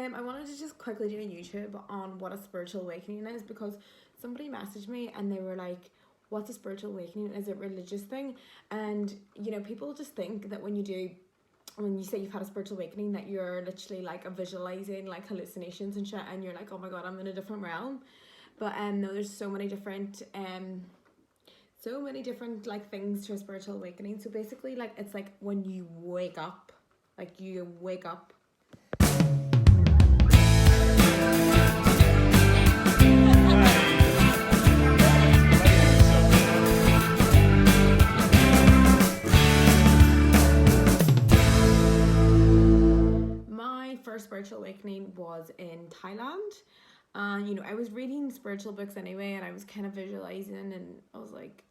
I wanted to just quickly do a YouTube on what a spiritual awakening is, because somebody messaged me and they were like, what's a spiritual awakening? Is it a religious thing? And people just think that when you say you've had a spiritual awakening, that you're literally like visualizing like hallucinations and shit, and you're like, oh my god, I'm in a different realm. But no, there's so many different like things to a spiritual awakening. So basically, like, it's like when you wake up, like you wake up. My first spiritual awakening was in Thailand. And I was reading spiritual books anyway, and I was kind of visualizing, and I was like,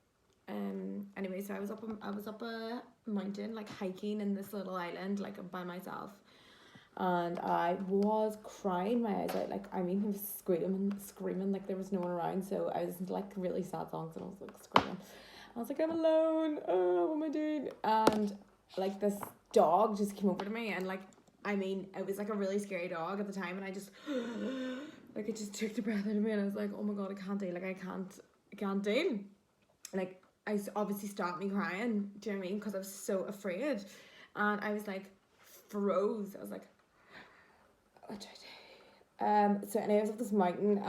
anyway, so I was up a mountain, like hiking in this little island, like by myself, and I was crying my eyes out. Like, I mean, I was screaming like there was no one around. So I was like really sad songs, and I was like screaming. I was like, I'm alone. Oh, what am I doing? And like this dog just came over to me, and like, I mean, it was like a really scary dog at the time, and I just like, it just took the breath out of me, and I was like, oh my god, I can't deal. Like, I can't deal. Like, I obviously stopped me crying. Do you know what I mean? Because I was so afraid, and I was like froze. I was like, what do I do? So anyway, I was up this mountain.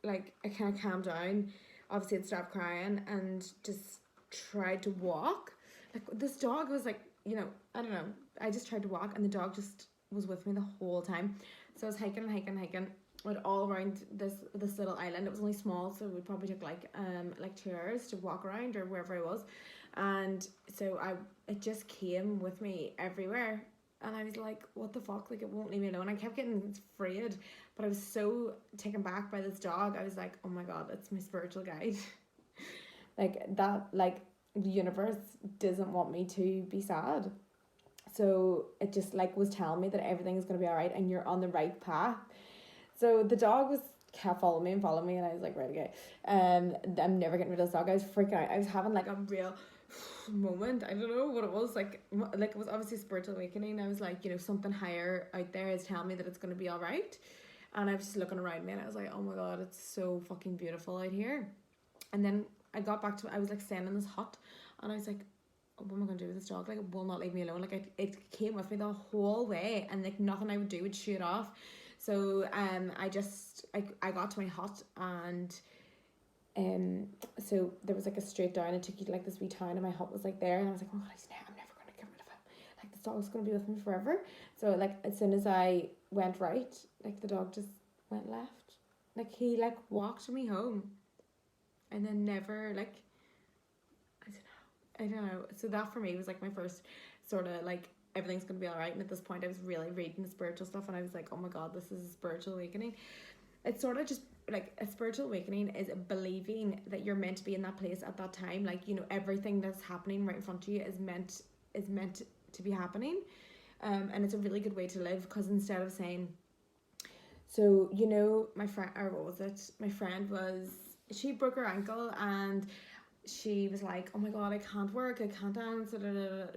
Like, I kind of calmed down. Obviously, I'd stopped crying and just tried to walk. Like, this dog was like, I don't know. I just tried to walk, and the dog just was with me the whole time. So I was hiking and hiking and hiking. Went all around this little island. It was only small, so it would probably take like 2 hours to walk around or wherever I was. And so it just came with me everywhere. And I was like, what the fuck? Like, it won't leave me alone. I kept getting afraid, but I was so taken back by this dog. I was like, oh my god, it's my spiritual guide. Like, that, like, the universe doesn't want me to be sad. So it just like was telling me that everything is going to be all right and you're on the right path. So the dog kept following me, and I was like, right, okay. I'm never getting rid of this dog. I was freaking out. I was having like a real moment. I don't know what it was. Like it was obviously a spiritual awakening. I was like, something higher out there is telling me that it's going to be all right. And I was just looking around me, and I was like, oh my god, it's so fucking beautiful out here. And then I got back to, I was like staying in this hut, and I was like, what am I going to do with this dog? Like, it will not leave me alone. Like, it came with me the whole way, and like nothing I would do would shoo it off. So I got to my hut, and so there was like a straight down. It took you to like this wee town, and my hut was like there, and I was like, oh God, I'm never gonna get rid of him. Like, this dog's gonna be with me forever. So like, as soon as I went right, like, the dog just went left. Like, he like walked me home, and then never, like, I don't know. So that for me was like my first sort of like, everything's gonna be all right. And at this point, I was really reading the spiritual stuff, and I was like, oh my god, this is a spiritual awakening. It's sort of just like, a spiritual awakening is believing that you're meant to be in that place at that time. Like, everything that's happening right in front of you is meant to be happening. And it's a really good way to live, because instead of saying, so my friend, or what was it? My friend she broke her ankle, and she was like, oh my god, I can't work, I can't dance,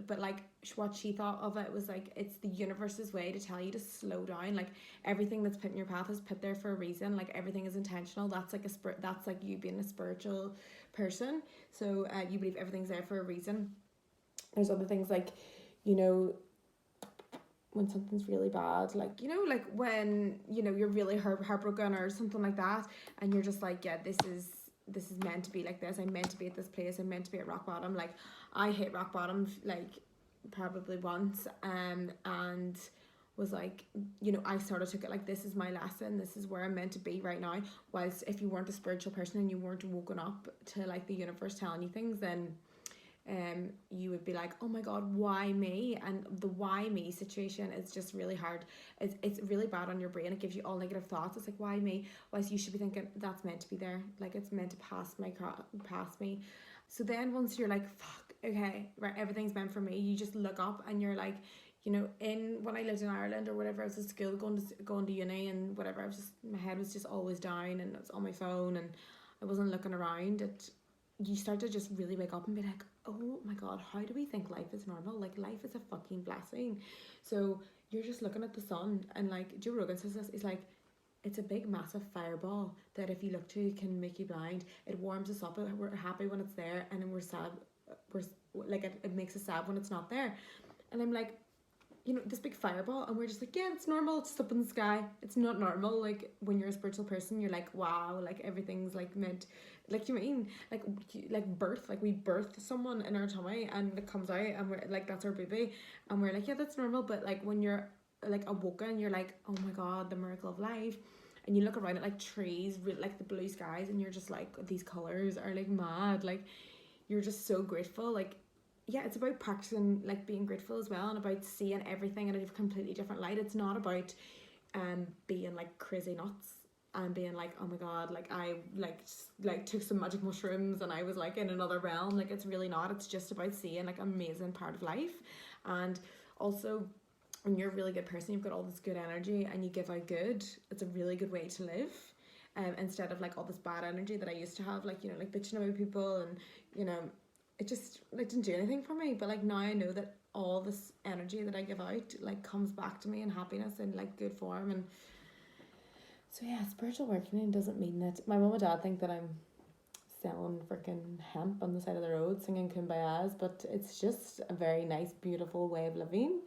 but like, what she thought of it was like, it's the universe's way to tell you to slow down. Like, everything that's put in your path is put there for a reason. Like, everything is intentional. That's like that's like you being a spiritual person. So you believe everything's there for a reason. There's other things like, when something's really bad, like, like when you're really heartbroken or something like that, and you're just like, yeah, this is meant to be like this. I'm meant to be at this place. I'm meant to be at rock bottom. Like, I hit rock bottom like probably once, and was like, I sort of took it like, this is my lesson. This is where I'm meant to be right now. Whilst if you weren't a spiritual person and you weren't woken up to like the universe telling you things, then you would be like, oh my god, why me? And the why me situation is just really hard. It's really bad on your brain. It gives you all negative thoughts. It's like, why me? Whilst you should be thinking, that's meant to be there. Like, it's meant to pass me. So then once you're like, fuck, okay, right, everything's meant for me, you just look up and you're like, when I lived in Ireland or whatever, I was at school going to uni and whatever, I was just, my head was just always down, and it was on my phone, and I wasn't looking around. You start to just really wake up and be like, oh my god, how do we think life is normal? Like, life is a fucking blessing. So you're just looking at the sun, and like Joe Rogan says this, he's like, it's a big massive fireball that if you look to can make you blind. It warms us up, we're happy when it's there, and then we're sad, we're like it makes us sad when it's not there. And I'm like, you know, this big fireball, and we're just like, yeah, it's normal, it's up in the sky. It's not normal. Like when you're a spiritual person, you're like, wow, like everything's like meant, like, you mean like birth, like we birth someone in our tummy and it comes out and we're like, that's our baby, and we're like, yeah, that's normal. But like when you're like awoken, you're like, oh my god, the miracle of life. And you look around at like trees, like the blue skies, and you're just like, these colors are like mad. Like you're just so grateful. Like, yeah, it's about practicing like being grateful as well, and about seeing everything in a completely different light. It's not about being like crazy nuts and being like, oh my god, like I like took some magic mushrooms and I was like in another realm. Like it's really not. It's just about seeing like amazing part of life. And also, when you're a really good person, you've got all this good energy and you give out good, it's a really good way to live. Instead of like all this bad energy that I used to have, like, you know, like bitching about people, and you know, it just like didn't do anything for me. But like now I know that all this energy that I give out like comes back to me in happiness and like good form. And so yeah, spiritual awakening doesn't mean that my mum and dad think that I'm selling freaking hemp on the side of the road singing kumbayas, but it's just a very nice, beautiful way of living.